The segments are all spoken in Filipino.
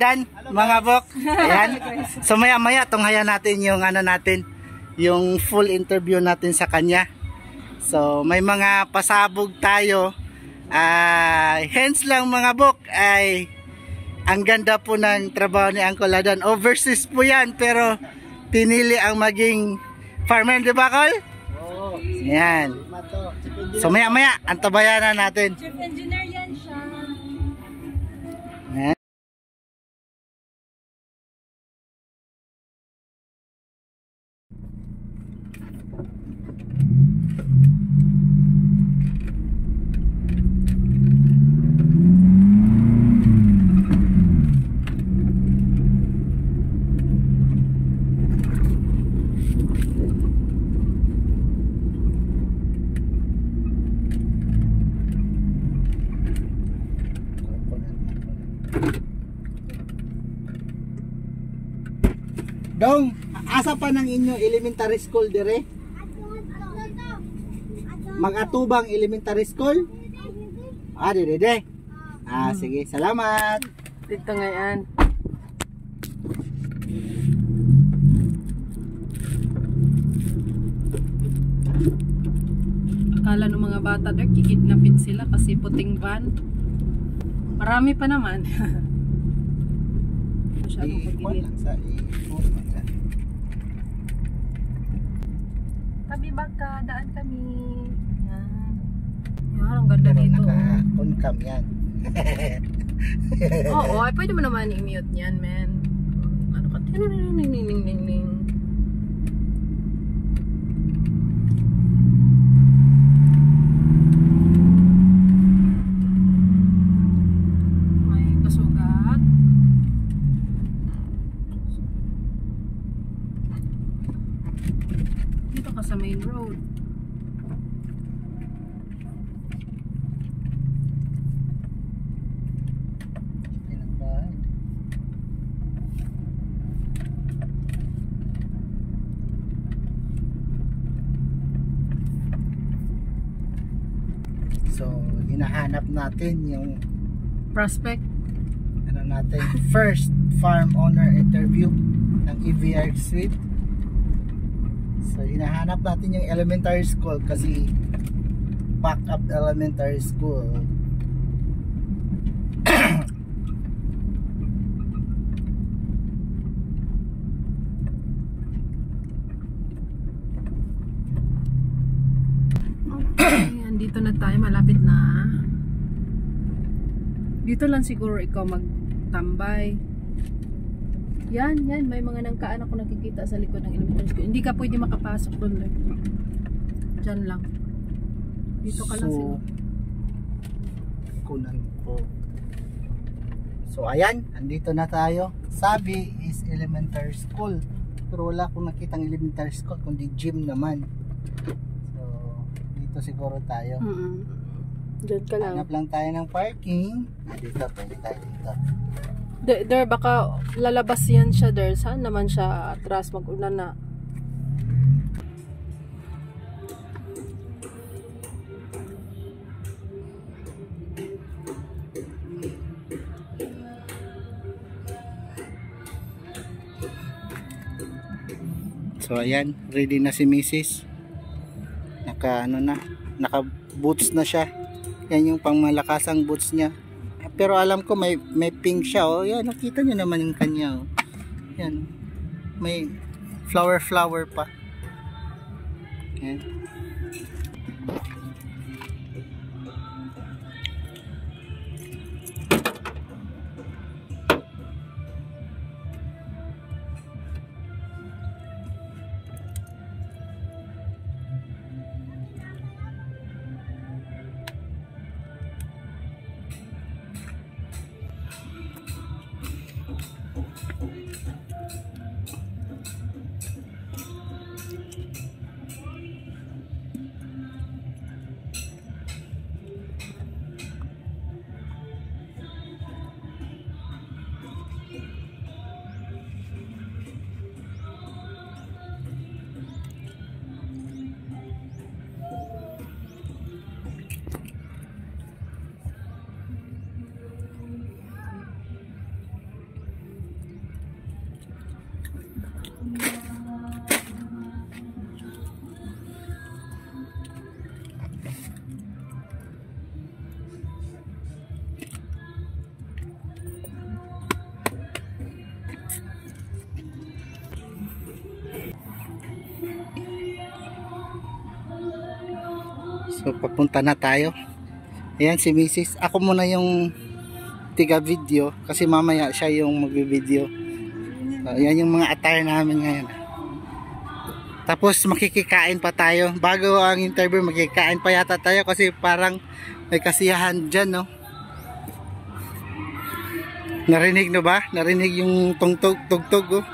Kaladan, mga bok. Ayan. So maya-maya tunghayan natin yung ano natin, yung full interview natin sa kanya. So may mga pasabog tayo. Hence lang mga bok ay ang ganda po ng trabaho ni Uncle Ladan. Overseas po yan pero pinili ang maging farmer, di ba, Col? Oo. Yan. So maya-maya antabayan na natin. Chief engineer yan siya. Yan. Dong, asa pa ng inyo elementary school dire? Mag-atubang elementary school? Dire. Sige, salamat. Dito ngayon. Akala ng mga bata there, kikidnapin sila kasi puting van. Marami pa naman. Masyadong pag-init. Tabi baka, daan kami. Yan. Yan, ang ganda Pero dito. naka-on cam yan. Oo, ay pwede mo naman i-mute yan, man. Ano ka? Ning. May kasugat. Dito ka sa main road. So, hinahanap natin yung Prospect. ano natin, first farm owner interview ng EVR Suite. So, hinahanap natin yung elementary school kasi backup elementary school. Dito na tayo, malapit na. Dito lang siguro ikaw magtambay. Yan, may mga nangkaan ako nakikita sa likod ng elementary school. Hindi ka pwede makapasok doon. Diyan lang. Dito ka lang siguro. Kunan ko. So ayan, andito na tayo. Sabi is elementary school. Pero wala akong nakitang elementary school kundi gym naman. Dito siguro tayo. Diyan ka lang. Hanap lang tayo ng parking. Dito, pwede tayo dito. There, baka lalabas yan siya there. Saan naman siya atras? Mag-una na. So ayan, ready na si Mrs. Naka boots na siya. Yan yung pangmalakasang boots niya. Pero alam ko may pink siya, oh. Yan, nakita niyo naman yung kanya, oh. Yan. May flower pa. Yan. So papunta na tayo. Ayan si Mrs. Ako muna yung tiga video kasi mamaya siya yung magbi-video. So, ayan yung mga attire namin ngayon. Tapos makikikain pa tayo. Bago ang interview, makikikain pa yata tayo kasi parang may kasiyahan dyan, no? Narinig no ba? Narinig yung tugtog, oh.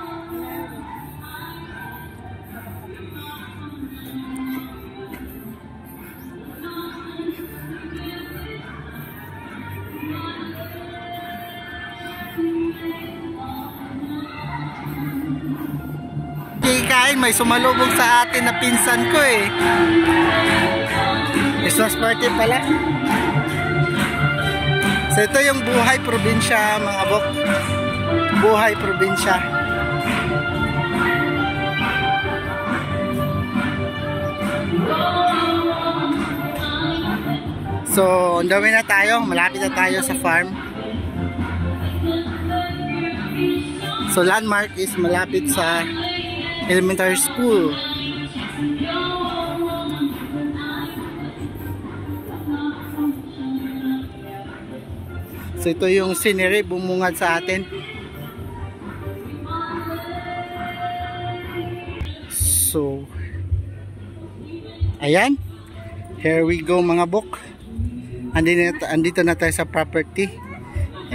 Kikain, may sumalubog sa atin na pinsan ko eh. Christmas party pala. So ito yung buhay probinsya mga bok. Buhay probinsya. So ang dami na tayo, malapit na tayo sa farm. So landmark is malapit sa elementary school. So ito yung scenery bumungad sa atin. So ayan, here we go mga bok. Andito na tayo sa property.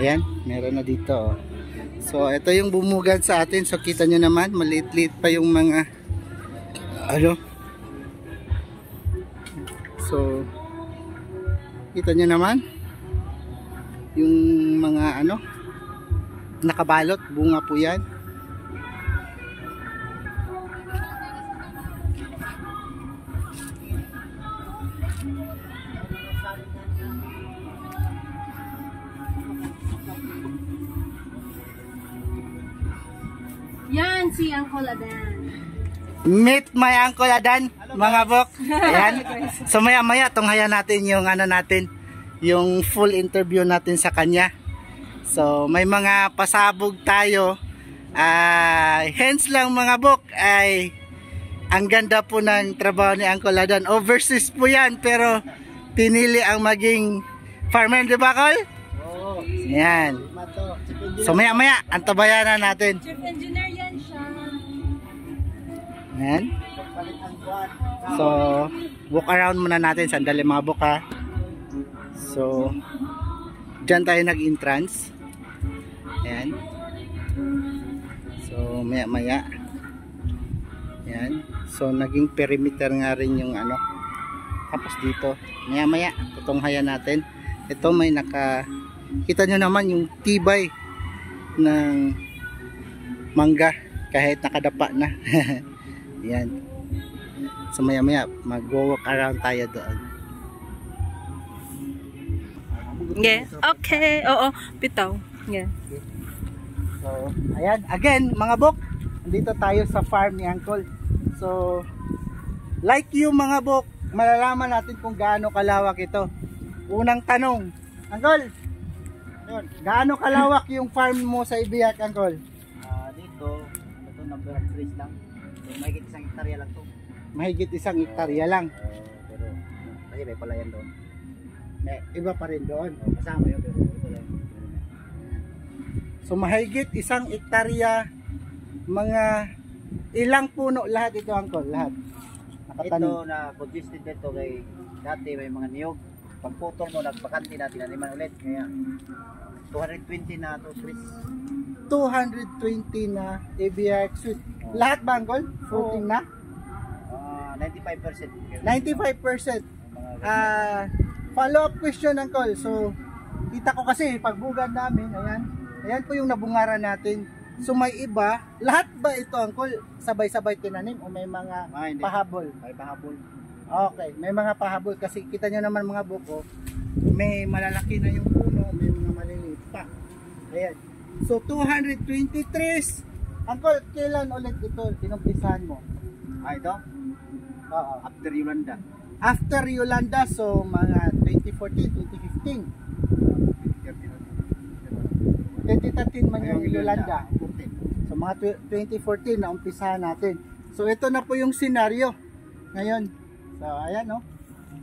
Ayan, meron na dito. So ito yung bumugad sa atin. So kita nyo naman, maliit-liit pa yung mga ano. So kita nyo naman yung mga ano nakabalot, bunga po yan. Yan si Uncle Adan. Meet my Uncle Adan, mga bok. Ayan. So maya-maya tunghaya natin yung ano natin, yung full interview natin sa kanya. So may mga pasabog tayo. Hence lang mga bok ay ang ganda po ng trabaho ni Uncle Adan. Overseas po yan pero pinili ang maging farmer, di ba Col? Oo. Yan. So maya-maya antabayan na natin. Chief engineer yan siya. Ayan. So walk around muna natin sandali mga bok ha. So dyan tayo nag-entrance. Ayan. So maya-maya. Ayan. So naging perimeter nga rin yung ano. Tapos dito maya-maya tutunghayan natin. Ito may naka, kita nyo naman yung tibay ng mangga kahit nakadapa na. Yan. So maya-maya mag-walk around tayo doon. Yeah. Okay. Oo. Pitaw. Yeah. So ayan. Again mga bok, dito tayo sa farm ni Uncle. So like you mga bok, malalaman natin kung gaano kalawak ito. Unang tanong, Uncle, gaano kalawak yung farm mo sa Ibiak, Uncle? Dito, ito number 3 lang. So, mahigit 1 hektarya lang to. Mahigit 1 hektarya lang. Pero, kasi may palayan doon. May iba pa rin doon. Kasama yun, pero ito lang. So mahigit 1 hektarya, mga ilang puno lahat ito, Uncle? Lahat? Ito na congested dito kay dati may mga niyog. Pagputol mo, nagbakante na, tinaniman ulit. Kaya 220 na to trees. 220 na Ibiak sweet. Lahat ba, Uncle? Fruiting na? 95%. 95%. Follow-up question, Uncle. So, kita ko kasi pagbugad namin, ayan. Ayan po yung nabungaran natin. So, may iba. Lahat ba ito, Uncle, sabay-sabay tinanim o may mga pahabol? May pahabol. Okay, may mga pahabol kasi kita nyo naman mga buko, may malalaki na yung puno, may mga maliliit pa. Ayan. So, 223. Uncle, kailan ulit ito tinumpisahan mo? Ito? Oo. After Yolanda. After Yolanda, so mga 2014, 2015. 2013 man yung Yolanda. So mga 2014 na umpisahan natin. So ito na po yung senaryo ngayon. So ayan no.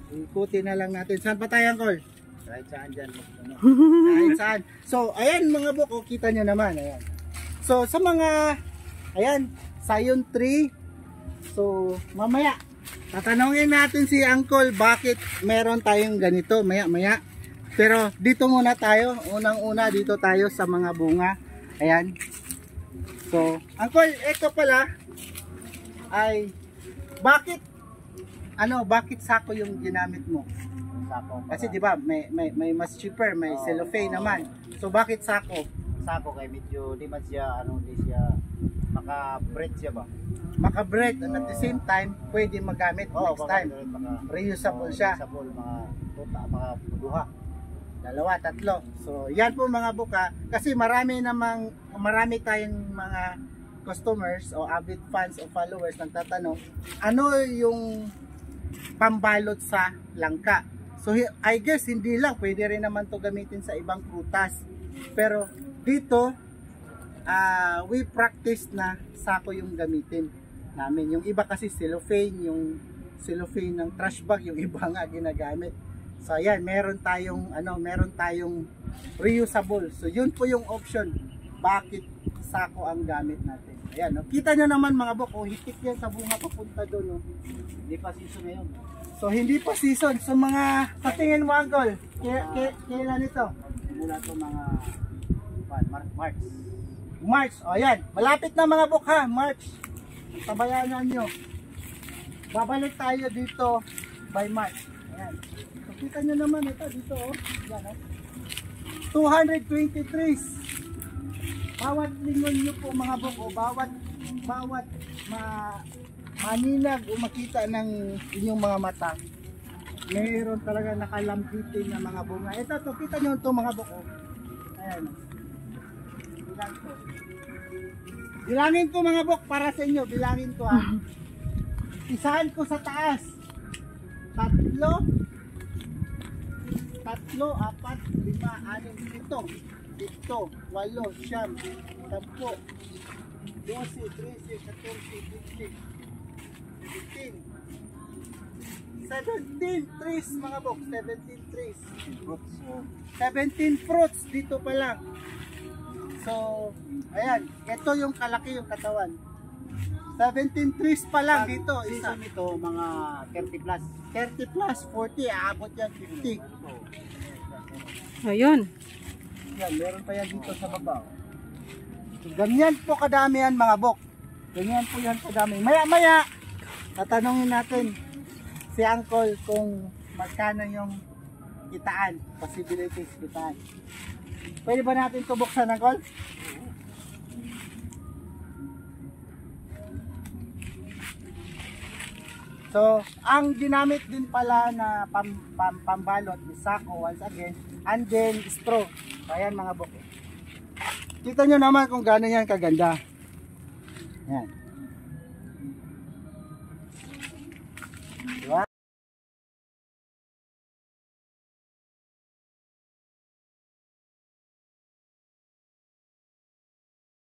ikutin na lang natin. Saan pa tayo, Uncle? Kahit saan dyan. Ano. Kahit saan. So, ayan mga buk, oh, kita nyo naman. Ayan. So, sa mga, ayan, Scion 3. So, mamaya, tatanungin natin si Uncle bakit meron tayong ganito, maya. Pero, dito muna tayo. Unang-una, dito tayo sa mga bunga. Ayan. So, Uncle, ito pala, ay, bakit sako yung ginamit mo? Sako. Kasi di ba may mas cheaper, may cellophane naman. So bakit sako? Sako kay medyo di man siya di siya maka-break siya ba? Maka-break and at the same time pwede magamit next time. Reusable siya. Reusable mga duha. 2, 3. So yan po mga buka kasi marami tayong mga customers o avid fans o followers nagtatanong ano yung pambalot sa langka. So I guess hindi lang, pwede rin naman to gamitin sa ibang prutas. Pero dito we practice na sako yung gamitin namin. Yung iba kasi cellophane, yung cellophane ng trash bag, yung iba nga ginagamit. So ayan, meron tayong reusable. So yun po yung option. Bakit sako ang gamit natin? Ayan, no? Kita nyo naman mga buk, hitik yan sa bunga papunta doon. No? Hindi pa season ngayon. So hindi pa season. So mga patingin mo, Uncle, kailan ito? Mula to mga March. O yan, malapit na mga buk ha, March. Tabayanan nyo. Babalik tayo dito by March. Ayan. So kita nyo naman ito dito oh. Yan, oh. 220 trees. Bawat lingon nyo po mga buk, o bawat maninag o makita ng inyong mga mata, mayroon talaga nakalambitin na mga bunga. Ito, to, kita nyo ito mga buko. Ayan. Bilang to. Bilangin ko mga buk para sa inyo. Bilangin ko ha. Isahan ko sa taas. 3, 4, 5, 6, 7, 8, 9, 10, 8, 12, 13, 14, 15, 17 trees mga bok, 17 trees. 17 fruits dito pa lang. So, ayan, ito yung kalaki yung katawan. 17 trees pa lang dito. Isa Season ito mga 30 plus. 30 plus, 40, aabot yan 50. Ayun. Yan, meron pa yan dito sa baba. So, ganyan po kadami yan mga bok. Ganyan po yan kadami. Maya-maya, tatanungin natin si Uncle kung magkano yung kitaan, possibilities kitaan. Pwede ba natin ito buksan, Uncle? So, ang ginamit din pala na pambalot is sako once again, and then straw. So, ayan mga bok. Kita nyo naman kung gaano yan kaganda. Ayan.